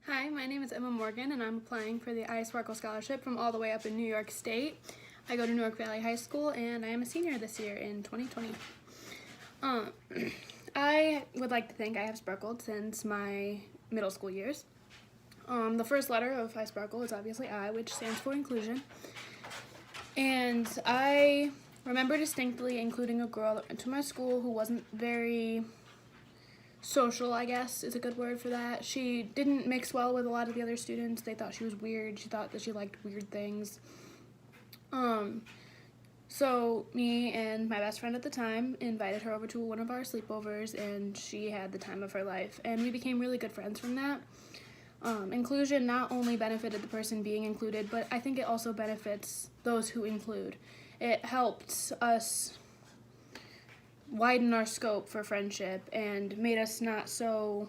Hi, my name is Emma Morgan, and I'm applying for the iSparkle scholarship from all the way up in New York State. I go to Newark Valley High School, and I am a senior this year in 2020. I would like to think I have sparkled since my middle school years. The first letter of iSparkle is obviously I, which stands for inclusion. And I remember distinctly including a girl into my school who wasn't very social, I guess is a good word for that. She didn't mix well with a lot of the other students. They thought she was weird. She thought that she liked weird things. So me and my best friend at the time invited her over to one of our sleepovers, and she had the time of her life, and we became really good friends from that. Inclusion not only benefited the person being included, but I think it also benefits those who include. It helped us widen our scope for friendship and made us not so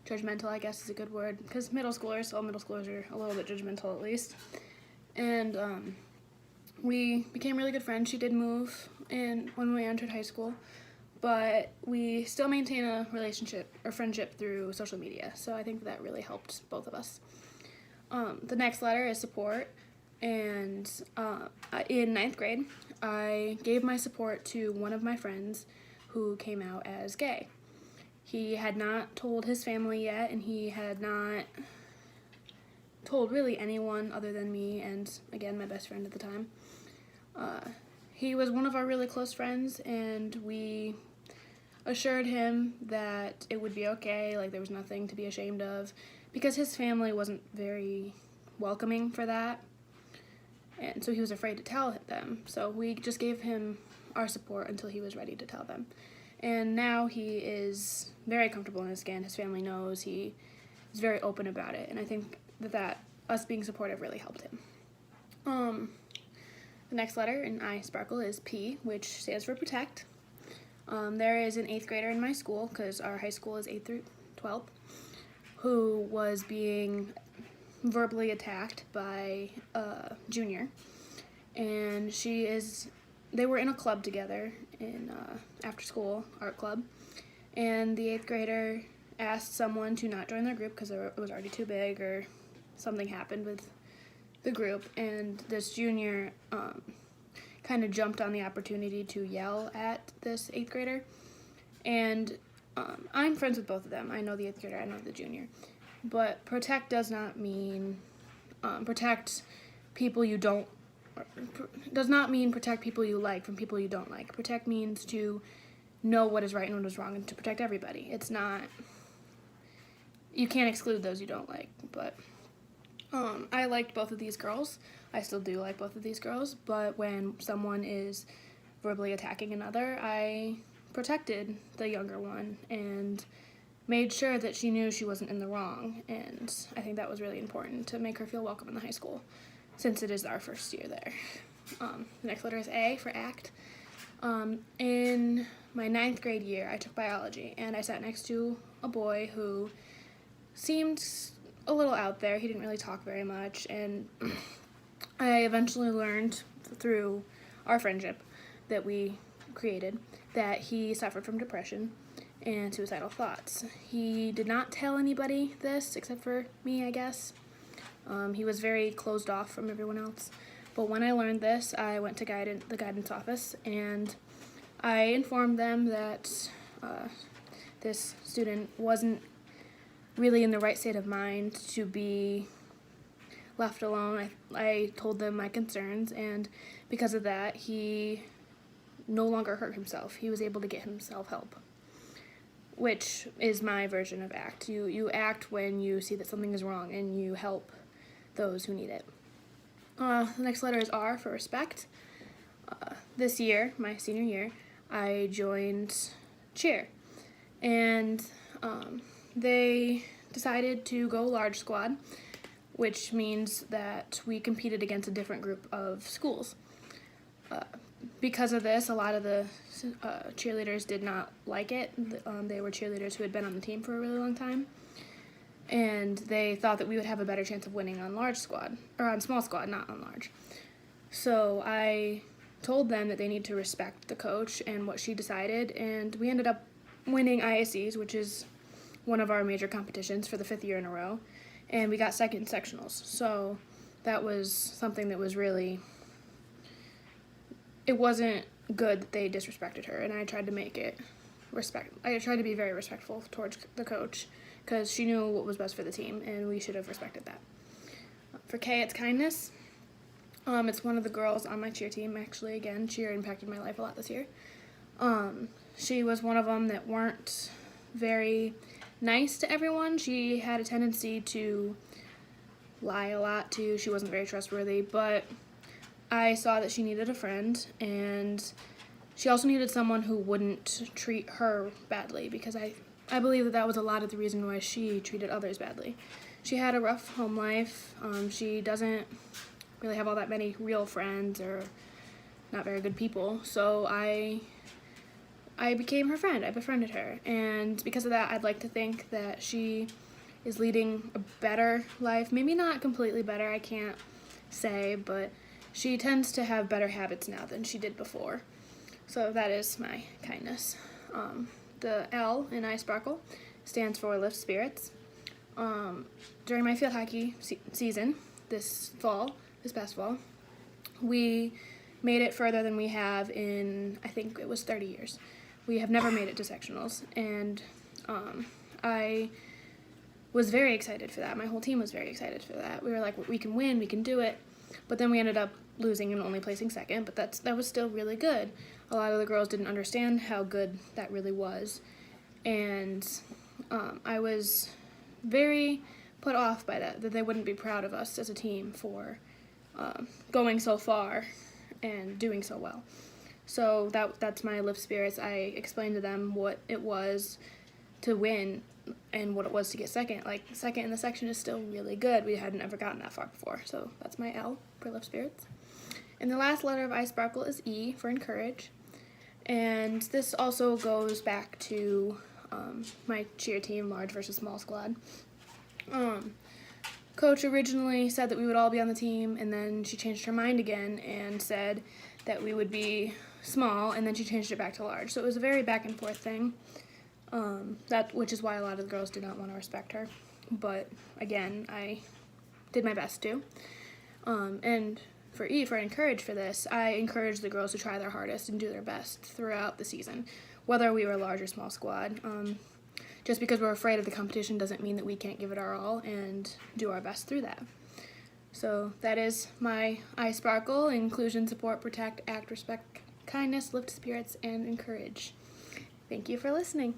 judgmental, I guess is a good word, because all middle schoolers are a little bit judgmental at least. And we became really good friends. She did move in when we entered high school, but we still maintain a relationship or friendship through social media, so I think that really helped both of us. The next letter is support, and in 9th grade, I gave my support to one of my friends who came out as gay. He had not told his family yet, and he had not told really anyone other than me and, again, my best friend at the time. He was one of our really close friends, and we assured him that it would be okay, like there was nothing to be ashamed of, because his family wasn't very welcoming for that, and so he was afraid to tell them. So we just gave him our support until he was ready to tell them. And now he is very comfortable in his skin. His family knows. He is very open about it, and I think that us being supportive really helped him. The next letter in iSparkle is P, which stands for protect. There is an 8th grader in my school, because our high school is 8th through 12th, who was being verbally attacked by a junior. And they were in a club together, in after school art club, and the 8th grader asked someone to not join their group because it was already too big or something happened with the group, and this junior kind of jumped on the opportunity to yell at this 8th grader. And I'm friends with both of them. I know the 8th grader, I know the junior. But protect does not mean protect people you don't, does not mean protect people you like from people you don't like. Protect means to know what is right and what is wrong and to protect everybody. It's not, you can't exclude those you don't like, but I liked both of these girls. I still do like both of these girls, but when someone is verbally attacking another, I protected the younger one and made sure that she knew she wasn't in the wrong, and I think that was really important to make her feel welcome in the high school, since it is our first year there. The next letter is A for ACT. In my 9th grade year, I took biology, and I sat next to a boy who seemed a little out there. He didn't really talk very much, and I eventually learned through our friendship that we created that he suffered from depression and suicidal thoughts. He did not tell anybody this except for me, I guess. He was very closed off from everyone else. But when I learned this, I went to the guidance office, and I informed them that this student wasn't really in the right state of mind to be left alone. I told them my concerns, and because of that, he no longer hurt himself. He was able to get himself help, which is my version of ACT. You act when you see that something is wrong, and you help those who need it. The next letter is R for respect. This year, my senior year, I joined cheer, and they decided to go large squad, which means that we competed against a different group of schools. Because of this, a lot of the cheerleaders did not like it. They were cheerleaders who had been on the team for a really long time, and they thought that we would have a better chance of winning on large squad, or on small squad, not on large. So I told them that they need to respect the coach and what she decided, and we ended up winning ISEs, which is one of our major competitions for the 5th year in a row, and we got second in sectionals. So that was something that was really, it wasn't good that they disrespected her, and I tried to make it I tried to be very respectful towards the coach, because she knew what was best for the team, and we should have respected that. For K, it's kindness. It's one of the girls on my cheer team, actually. Again, cheer impacted my life a lot this year. She was one of them that weren't very nice to everyone. She had a tendency to lie a lot, too. She wasn't very trustworthy, but I saw that she needed a friend, and she also needed someone who wouldn't treat her badly, because I believe that that was a lot of the reason why she treated others badly. She had a rough home life. She doesn't really have all that many real friends, or not very good people, so I became her friend. I befriended her, and because of that, I'd like to think that she is leading a better life. Maybe not completely better, I can't say, but she tends to have better habits now than she did before. So that is my kindness. The L in iSparkle stands for lift spirits. During my field hockey season this past fall, we made it further than we have in, I think it was 30 years. We have never made it to sectionals, and I was very excited for that. My whole team was very excited for that. We were like, we can win, we can do it. But then we ended up losing and only placing second, but that was still really good. A lot of the girls didn't understand how good that really was, and I was very put off by that they wouldn't be proud of us as a team for going so far and doing so well. So that's my lift spirits. I explained to them what it was to win and what it was to get second. Like, second in the section is still really good. We hadn't ever gotten that far before. So that's my L for lift spirits. And the last letter of iSparkle is E for encourage. And this also goes back to my cheer team, large versus small squad. Coach originally said that we would all be on the team, and then she changed her mind again and said that we would be small, and then she changed it back to large. So it was a very back and forth thing, which is why a lot of the girls did not want to respect her. But again, I did my best to. And for E, for encourage for this, I encouraged the girls to try their hardest and do their best throughout the season, whether we were a large or small squad. Just because we're afraid of the competition doesn't mean that we can't give it our all and do our best through that. So that is my iSparkle: inclusion, support, protect, act, respect, kindness, lift spirits, and encourage. Thank you for listening.